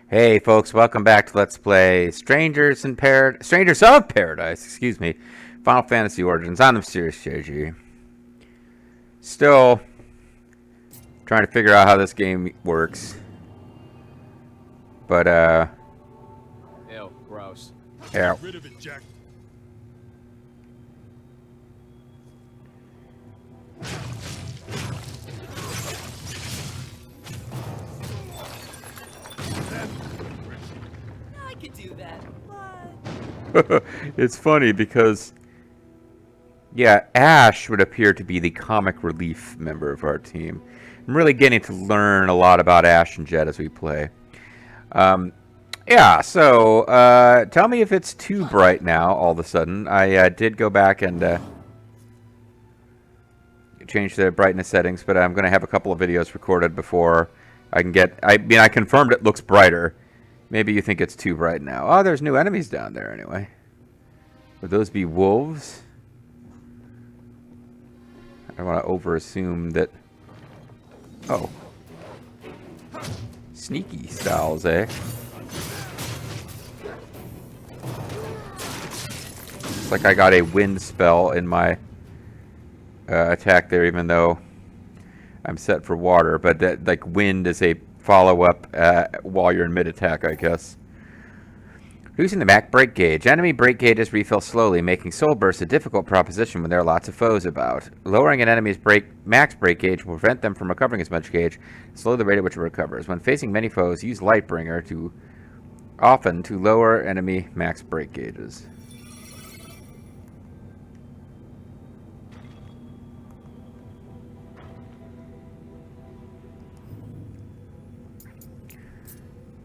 Hey folks, welcome back to Let's Play Strangers of Paradise, excuse me. Final Fantasy Origins on the Mysterious JG. Still trying to figure out how this game works. But Ew, gross. yeah. Get rid of it, Jack. I could do that, but... It's funny because yeah, Ash would appear to be the comic relief member of our team. I'm really getting to learn a lot about Ash and Jet as we play. Yeah, so tell me if it's too bright now all of a sudden. I did go back and change the brightness settings, but I'm going to have a couple of videos recorded before I can get... I mean, I confirmed it looks brighter. Maybe you think it's too bright now. Oh, there's new enemies down there anyway. Would those be wolves? I don't want to over-assume that... Oh. Sneaky styles, eh? Looks like I got a wind spell in my attack there, even though I'm set for water. But that, like, wind is a follow-up while you're in mid-attack, I guess. Reducing the max break gauge. Enemy break gauges refill slowly, making soul bursts a difficult proposition when there are lots of foes about. Lowering an enemy's max break gauge will prevent them from recovering as much gauge, slow the rate at which it recovers. When facing many foes, use Lightbringer to lower enemy max break gauges.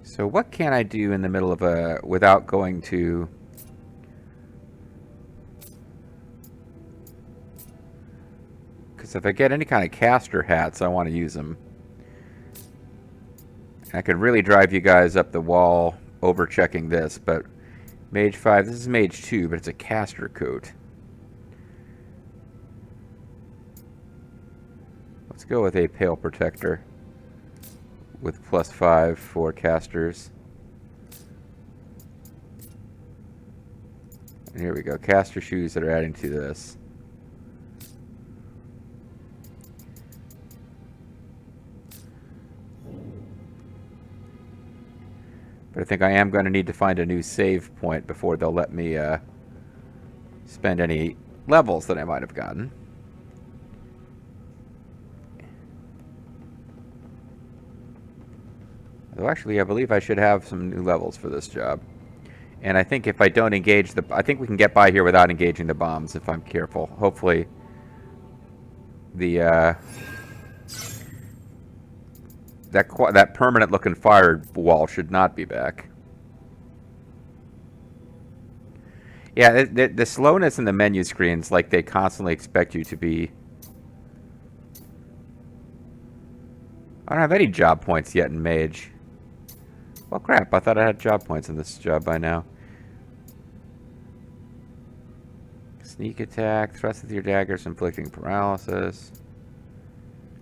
So what can I do in the middle of without going to... Because if I get any kind of caster hats, I want to use them. I could really drive you guys up the wall over checking this, but Mage 5, this is Mage 2, but it's a caster coat. Let's go with a Pale Protector with +5 for casters. And here we go, caster shoes that are adding to this. But I think I am going to need to find a new save point before they'll let me spend any levels that I might have gotten. Though actually, I believe I should have some new levels for this job. And I think if I don't engage the... I think we can get by here without engaging the bombs if I'm careful. Hopefully, the... That permanent-looking fire wall should not be back. Yeah, the slowness in the menu screens, like they constantly expect you to be... I don't have any job points yet in Mage. Well, crap, I thought I had job points in this job by now. Sneak attack, thrust with your daggers, inflicting paralysis.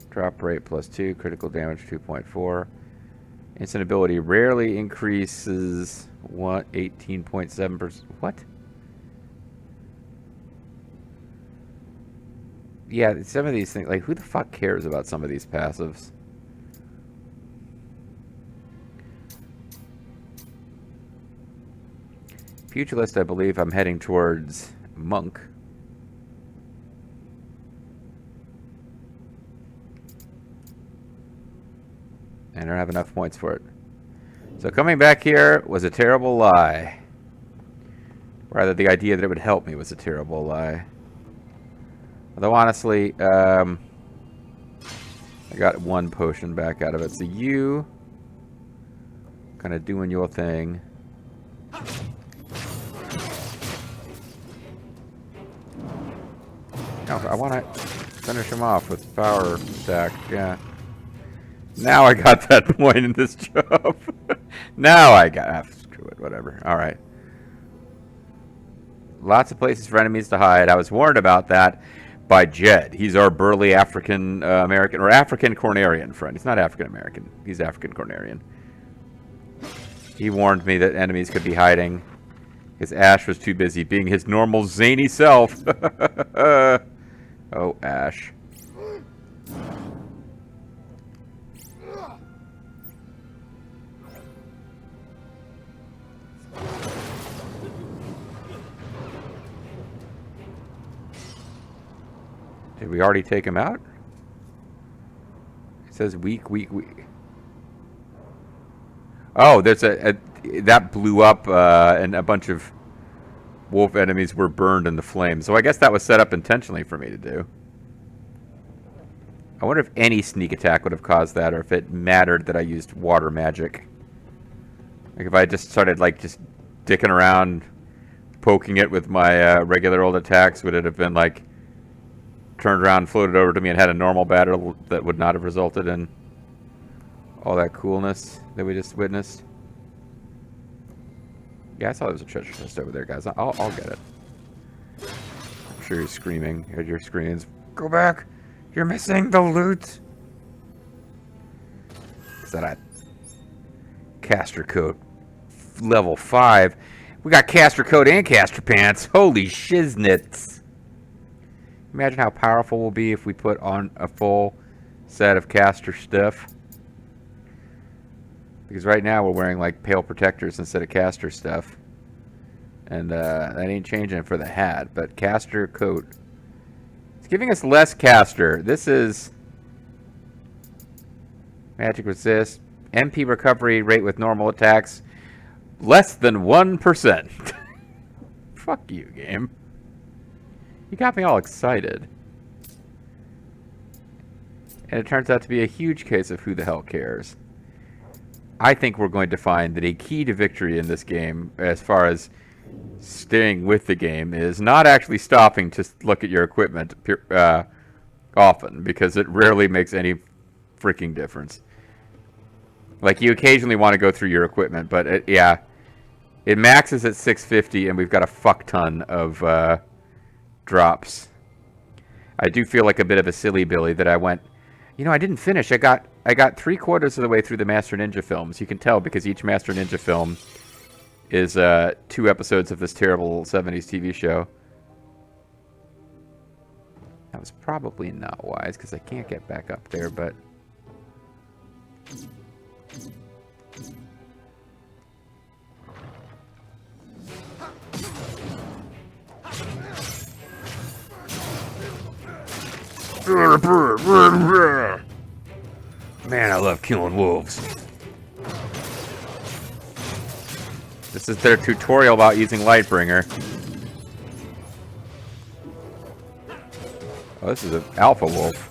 Drop rate +2, critical damage 2.4. Instant ability rarely increases, what, 18.7%? What? Yeah, some of these things, like, who the fuck cares about some of these passives? Pugilist, I believe I'm heading towards Monk. And I don't have enough points for it. So coming back here was a terrible lie. Rather, the idea that it would help me was a terrible lie. Although, honestly, I got one potion back out of it. So you kind of doing your thing. No, I want to finish him off with power attack. Yeah. Now I got that point in this job. Now I got... screw it, whatever. Alright. Lots of places for enemies to hide. I was warned about that by Jed. He's our burly African American, or African Cornerian friend. He's not African American. He's African Cornerian. He warned me that enemies could be hiding. His Ash was too busy being his normal zany self. Oh, Ash. Did we already take him out? It says weak, weak, weak. Oh, there's that blew up, and a bunch of wolf enemies were burned in the flames. So I guess that was set up intentionally for me to do. I wonder if any sneak attack would have caused that, or if it mattered that I used water magic. Like if I just started like just dicking around, poking it with my regular old attacks, would it have been like turned around, floated over to me, and had a normal battle that would not have resulted in all that coolness that we just witnessed? Yeah, I saw there was a treasure chest over there, guys. I'll get it. I'm sure you're screaming at your screens. Go back! You're missing the loot! Is that a caster coat? Level 5. We got caster coat and caster pants. Holy shiznits. Imagine how powerful we'll be if we put on a full set of caster stuff. Because right now we're wearing like pale protectors instead of caster stuff. And that ain't changing for the hat. But caster coat. It's giving us less caster. This is magic resist. MP recovery rate with normal attacks. Less than 1%. Fuck you, game. You got me all excited. And it turns out to be a huge case of who the hell cares. I think we're going to find that a key to victory in this game, as far as staying with the game, is not actually stopping to look at your equipment often, because it rarely makes any freaking difference. Like, you occasionally want to go through your equipment, but it maxes at 650, and we've got a fuck ton of drops. I do feel like a bit of a silly Billy that I went, you know, I didn't finish. I got 3/4 of the way through the Master Ninja films. You can tell because each Master Ninja film is 2 episodes of this terrible 70s TV show. That was probably not wise because I can't get back up there, but man, I love killing wolves. This is their tutorial about using Lightbringer. Oh, this is an alpha wolf.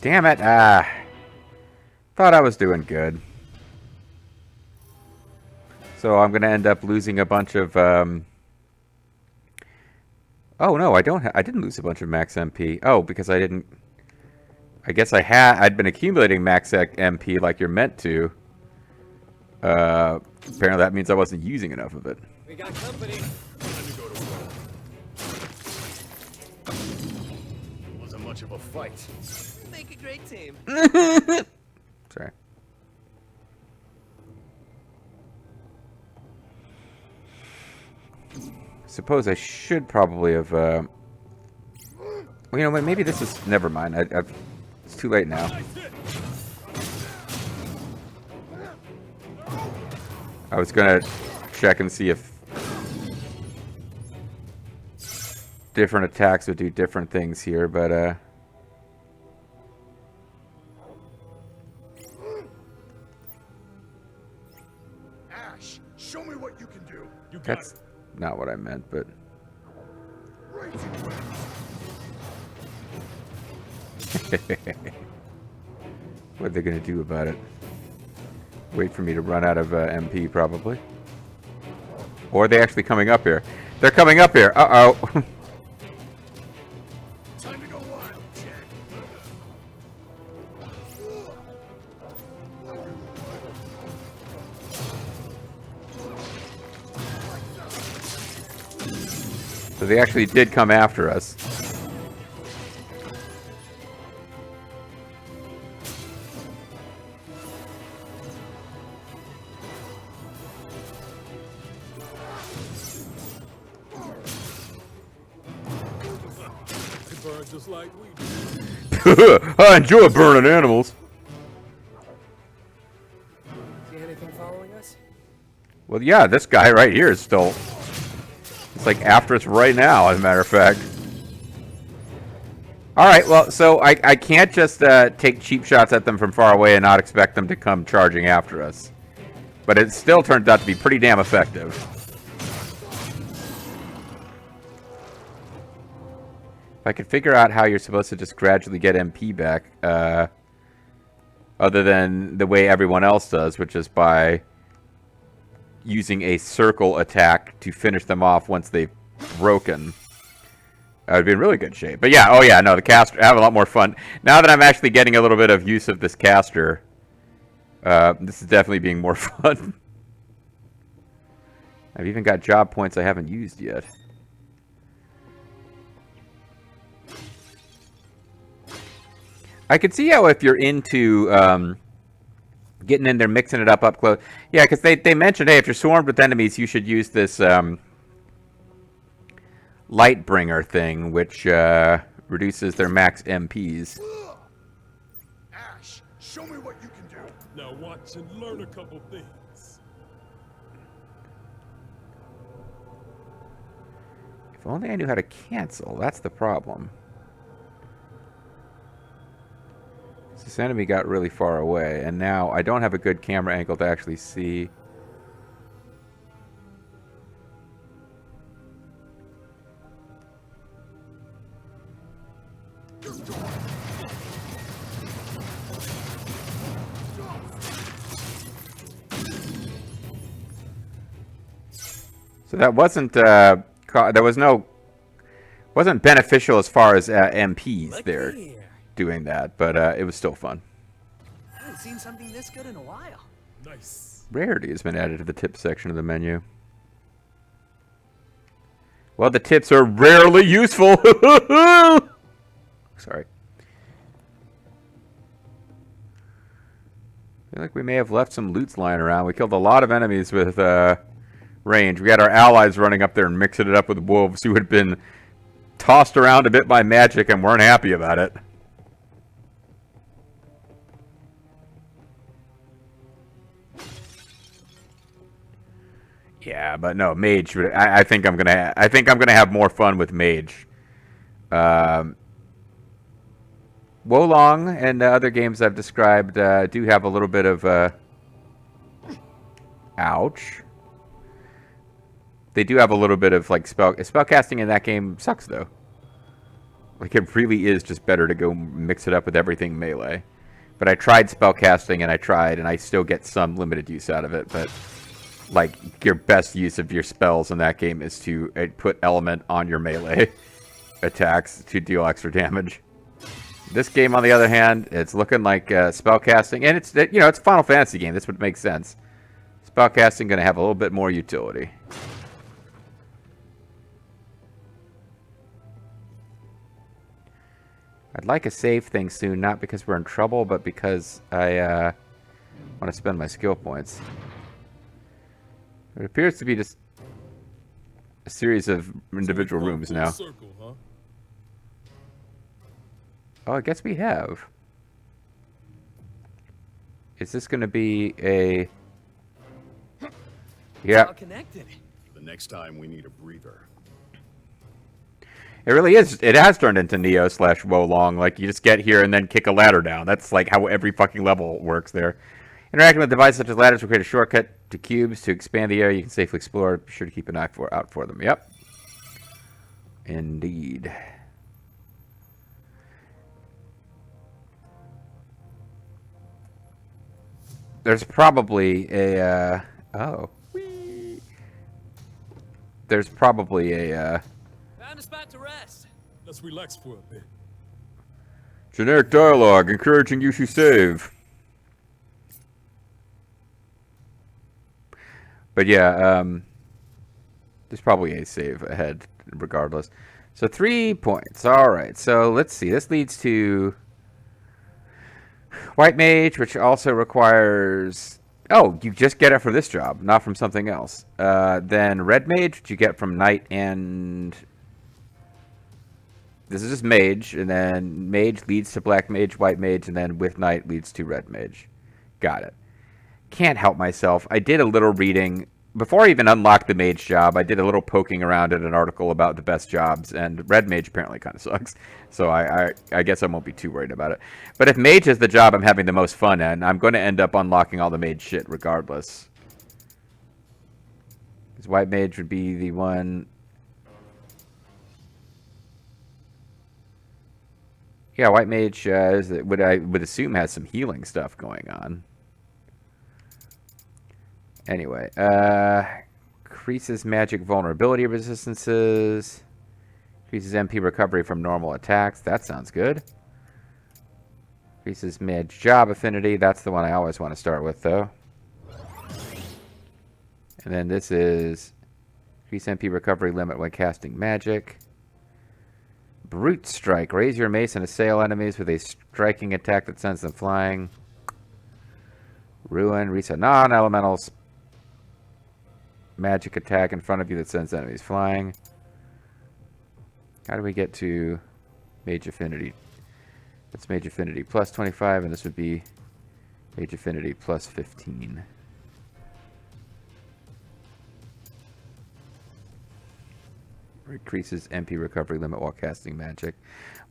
Damn it. Thought I was doing good. So I'm going to end up losing a bunch of... Oh, no, I didn't lose a bunch of max MP. Oh, because I didn't... I guess I'd been accumulating max MP like you're meant to. Apparently that means I wasn't using enough of it. We got company. Time to go to work. It wasn't much of a fight. Make a great team. Sorry. Suppose I should probably have, well, you know what, maybe this is, never mind, it's too late now. I was gonna check and see if different attacks would do different things here, but, Ash, show me what you can do. You got that's not what I meant, but... What are they gonna do about it? Wait for me to run out of MP, probably. Or are they actually coming up here? They're coming up here! Uh-oh! Time to go wild, Jack. So they actually did come after us. burn just like we do. I enjoy burning animals. See anything following us? Well, yeah, this guy right here is still... It's like after us right now, as a matter of fact. Alright, well, so I can't just take cheap shots at them from far away and not expect them to come charging after us. But it still turns out to be pretty damn effective. If I could figure out how you're supposed to just gradually get MP back, other than the way everyone else does, which is by using a circle attack to finish them off once they've broken, I would be in really good shape. But yeah, oh yeah, no, the caster, I have a lot more fun. Now that I'm actually getting a little bit of use of this caster, this is definitely being more fun. I've even got job points I haven't used yet. I could see how if you're into getting in there, mixing it up close. Yeah, because they mentioned, hey, if you're swarmed with enemies, you should use this Lightbringer thing, which reduces their max MPs. Ash, show me what you can do. Now watch and learn a couple things. If only I knew how to cancel. That's the problem. This enemy got really far away, and now I don't have a good camera angle to actually see. So that wasn't wasn't beneficial as far as MPs Look there here. doing that, but it was still fun. I haven't seen something this good in a while. Nice. Rarity has been added to the tips section of the menu. Well, the tips are rarely useful. Sorry. I feel like we may have left some loots lying around. We killed a lot of enemies with range. We had our allies running up there and mixing it up with wolves who had been tossed around a bit by magic and weren't happy about it. Yeah, but no, mage. I think I'm gonna. I think I'm gonna have more fun with mage. Wolong and the other games I've described do have a little bit of. Ouch. They do have a little bit of like spellcasting in that game sucks though. Like it really is just better to go mix it up with everything melee. But I tried spellcasting and I still get some limited use out of it, but like your best use of your spells in that game is to put element on your melee attacks to deal extra damage. This game, on the other hand, it's looking like spellcasting, and it's it's a Final Fantasy game. That's what makes sense. Spellcasting going to have a little bit more utility. I'd like a save thing soon, not because we're in trouble, but because I want to spend my skill points. It appears to be just a series of individual rooms now. Circle, huh? Oh, I guess we have. Is this going to be a... Yeah. All connected. The next time we need a breather. It really is. It has turned into Neo/Wolong. Like, you just get here and then kick a ladder down. That's like how every fucking level works there. Interacting with devices such as ladders will create a shortcut to cubes to expand the area you can safely explore. Be sure to keep an eye out for them. Yep. Indeed. There's probably a... oh. Whee. There's probably a... Found a spot to rest. Let's relax for a bit. generic dialogue encouraging you to save. But yeah, there's probably a save ahead regardless. So 3 points. Alright, so let's see. This leads to White Mage, which also requires... oh, you just get it for this job, not from something else. Then Red Mage, which you get from Knight and This is just mage, and then mage leads to black mage, white mage, and then with knight leads to red mage. Got it. Can't help myself. I did a little reading before I even unlocked the mage job. I did a little poking around in an article about the best jobs, and red mage apparently kind of sucks. So I guess I won't be too worried about it. But if mage is the job I'm having the most fun in, I'm going to end up unlocking all the mage shit regardless. Because white mage would be the one. Yeah, white mage I would assume has some healing stuff going on. Anyway, increases magic vulnerability resistances. Increases MP recovery from normal attacks. That sounds good. Increases mage job affinity. That's the one I always want to start with, though. And then this is increase MP recovery limit when casting magic. Brute Strike. Raise your mace and assail enemies with a striking attack that sends them flying. Ruin. Reset non-elemental magic attack in front of you that sends enemies flying. How do we get to Mage Affinity? That's Mage Affinity plus 25, and this would be Mage Affinity plus 15. Increases MP recovery limit while casting magic.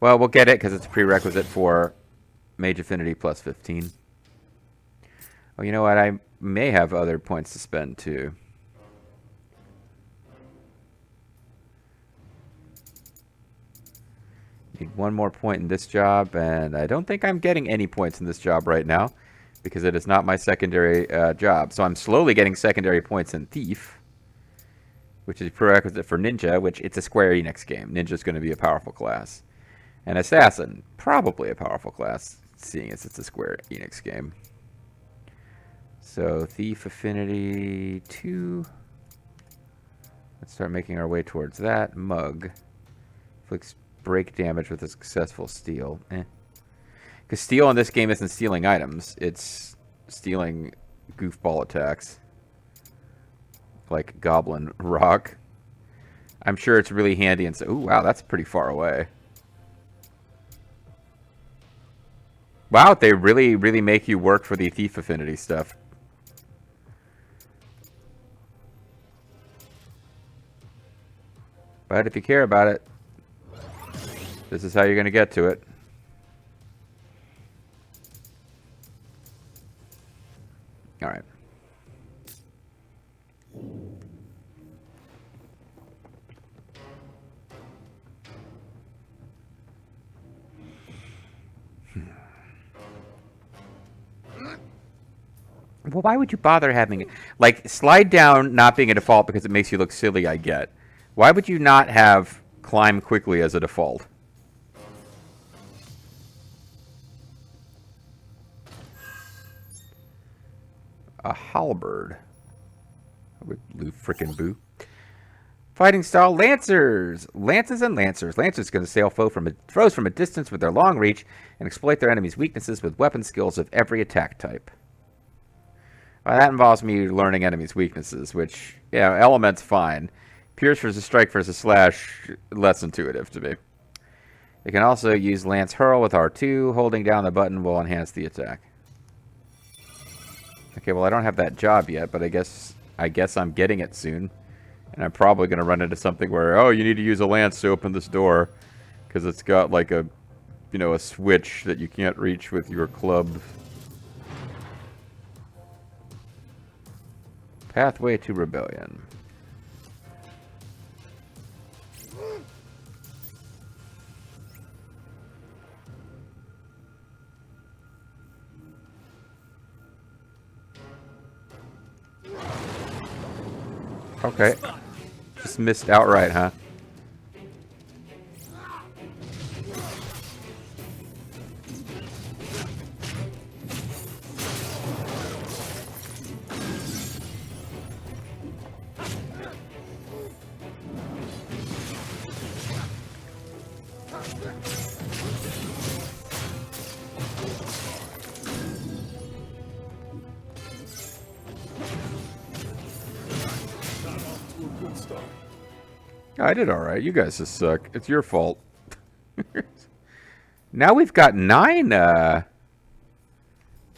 Well, we'll get it because it's a prerequisite for Mage Affinity plus 15. Oh, you know what? I may have other points to spend too. Need one more point in this job, and I don't think I'm getting any points in this job right now because it is not my secondary job. So I'm slowly getting secondary points in Thief, which is a prerequisite for Ninja, which it's a Square Enix game. Ninja's going to be a powerful class. And Assassin, probably a powerful class, seeing as it's a Square Enix game. So Thief Affinity 2. Let's start making our way towards that. Mug. Inflicts break damage with a successful steal. Because steal in this game isn't stealing items. It's stealing goofball attacks. Like Goblin Rock. I'm sure it's really handy and so. Ooh, wow, that's pretty far away. Wow, they really make you work for the Thief Affinity stuff. But if you care about it, this is how you're going to get to it. All right. Well, why would you bother having it? Like, slide down not being a default because it makes you look silly, I get. Why would you not have climb quickly as a default? A halberd. Blue frickin' boo. Fighting style, Lancers! Lances and Lancers. Lancers can assail foes from a distance with their long reach and exploit their enemy's weaknesses with weapon skills of every attack type. Well, that involves me learning enemies' weaknesses, which, yeah, element's fine. Pierce versus strike versus slash, less intuitive to me. It can also use Lance Hurl with R2. Holding down the button will enhance the attack. Okay, well, I don't have that job yet, but I guess I'm getting it soon. And I'm probably going to run into something where, oh, you need to use a lance to open this door. Because it's got like a, you know, a switch that you can't reach with your club. Pathway to Rebellion. Okay. Just missed outright, huh? I did alright. You guys just suck. It's your fault. Now we've got 9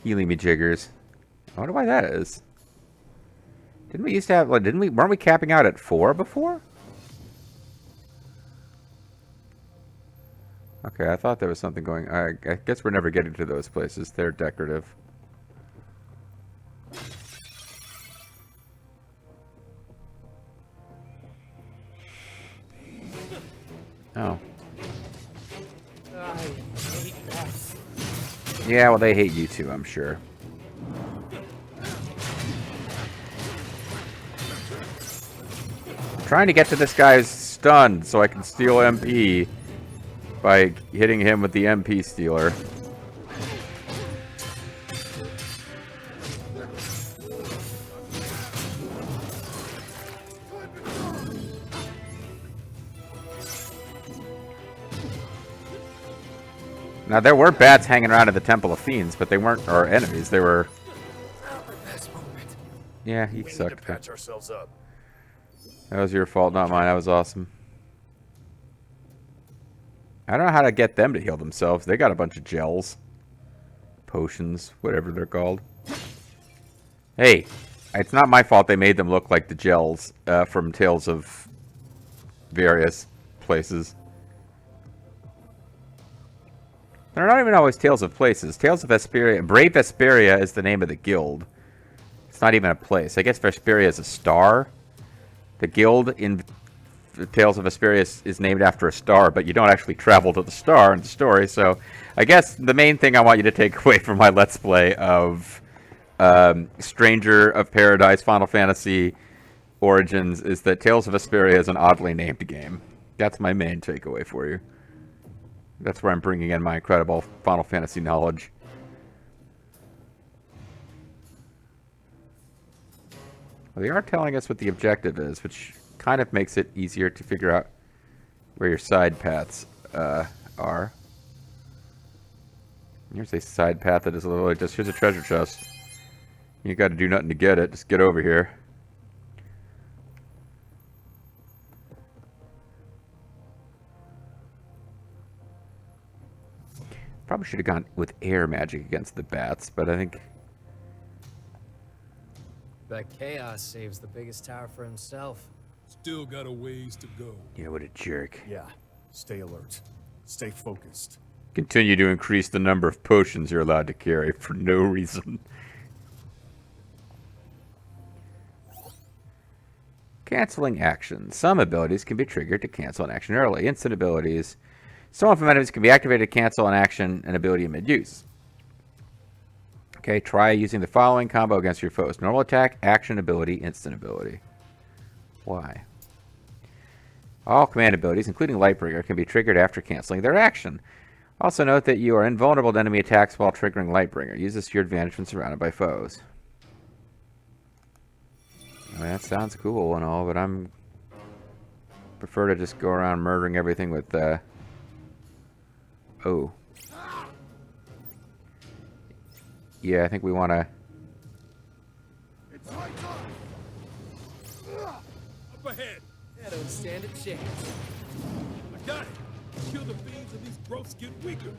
healing me jiggers. I wonder why that is. Didn't we used to have, like, weren't we capping out at 4 before? Okay, I thought there was something going. I guess we're never getting to those places. They're decorative. Oh. I hate death. Yeah, well, they hate you too, I'm sure. I'm trying to get to this guy's stunned so I can steal MP by hitting him with the MP stealer. Now, there were bats hanging around in the Temple of Fiends, but they weren't our enemies. They were... Not the best moment. Yeah, you We need to sucked. patch ourselves up. That was your fault, not mine. That was awesome. I don't know how to get them to heal themselves. They got a bunch of gels. Potions, whatever they're called. Hey, it's not my fault they made them look like the gels from Tales of various places. They're not even always Tales of Places. Tales of Vesperia... Brave Vesperia is the name of the guild. It's not even a place. I guess Vesperia is a star. The guild in Tales of Vesperia is named after a star, but you don't actually travel to the star in the story, so... I guess the main thing I want you to take away from my Let's Play of Stranger of Paradise Final Fantasy Origins is that Tales of Vesperia is an oddly named game. That's my main takeaway for you. That's where I'm bringing in my incredible Final Fantasy knowledge. Well, they are telling us what the objective is, which kind of makes it easier to figure out where your side paths are. Here's a side path that is literally just, here's a treasure chest. You got to do nothing to get it. Just get over here. Probably should have gone with air magic against the bats, but I think... Bet Chaos saves the biggest tower for himself. Still got a ways to go. Yeah, what a jerk. Yeah. Stay alert. Stay focused. Continue to increase the number of potions you're allowed to carry for no reason. Canceling actions. Some abilities can be triggered to cancel an action early. Instant abilities. Some from enemies can be activated to cancel an action and ability in mid-use. Okay, try using the following combo against your foes. Normal attack, action ability, instant ability. Why? All command abilities, including Lightbringer, can be triggered after canceling their action. Also note that you are invulnerable to enemy attacks while triggering Lightbringer. Use this to your advantage when surrounded by foes. Well, that sounds cool and all, but I'm... prefer to just go around murdering everything with, Oh. Yeah, I think we want to... It's my time. Up ahead. I don't stand a chance. I got it. Kill the fiends and these growths get weaker.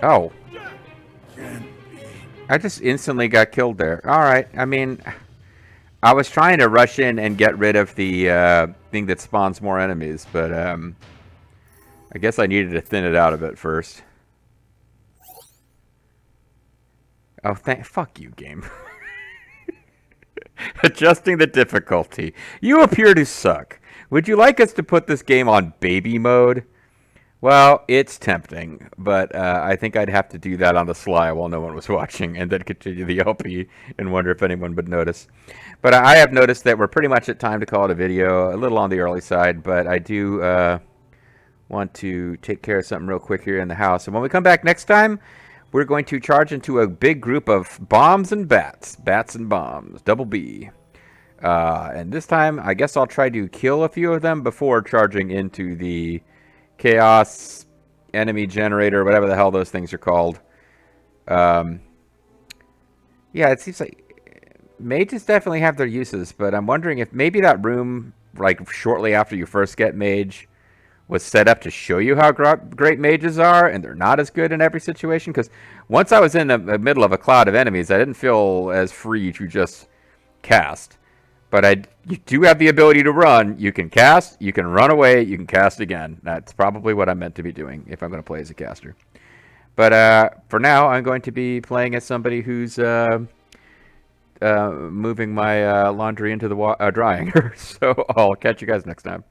Oh. I just instantly got killed there. Alright, I mean... I was trying to rush in and get rid of the thing that spawns more enemies, but I guess I needed to thin it out a bit first. Oh, fuck you, game. Adjusting the difficulty. You appear to suck. Would you like us to put this game on baby mode? Well, it's tempting, but I think I'd have to do that on the sly while no one was watching, and then continue the LP and wonder if anyone would notice. But I have noticed that we're pretty much at time to call it a video, a little on the early side, but I do want to take care of something real quick here in the house. And when we come back next time, we're going to charge into a big group of bombs and bats. Bats and bombs. Double B. And this time, I guess I'll try to kill a few of them before charging into the chaos enemy generator, whatever the hell those things are called. Yeah, it seems like mages definitely have their uses, but I'm wondering if maybe that room, like shortly after you first get mage, was set up to show you how great mages are, and they're not as good in every situation. Because once I was in the middle of a cloud of enemies, I didn't feel as free to just cast. But you do have the ability to run. You can cast, you can run away, you can cast again. That's probably what I'm meant to be doing if I'm going to play as a caster. But for now, I'm going to be playing as somebody who's moving my laundry into the drying. So I'll catch you guys next time.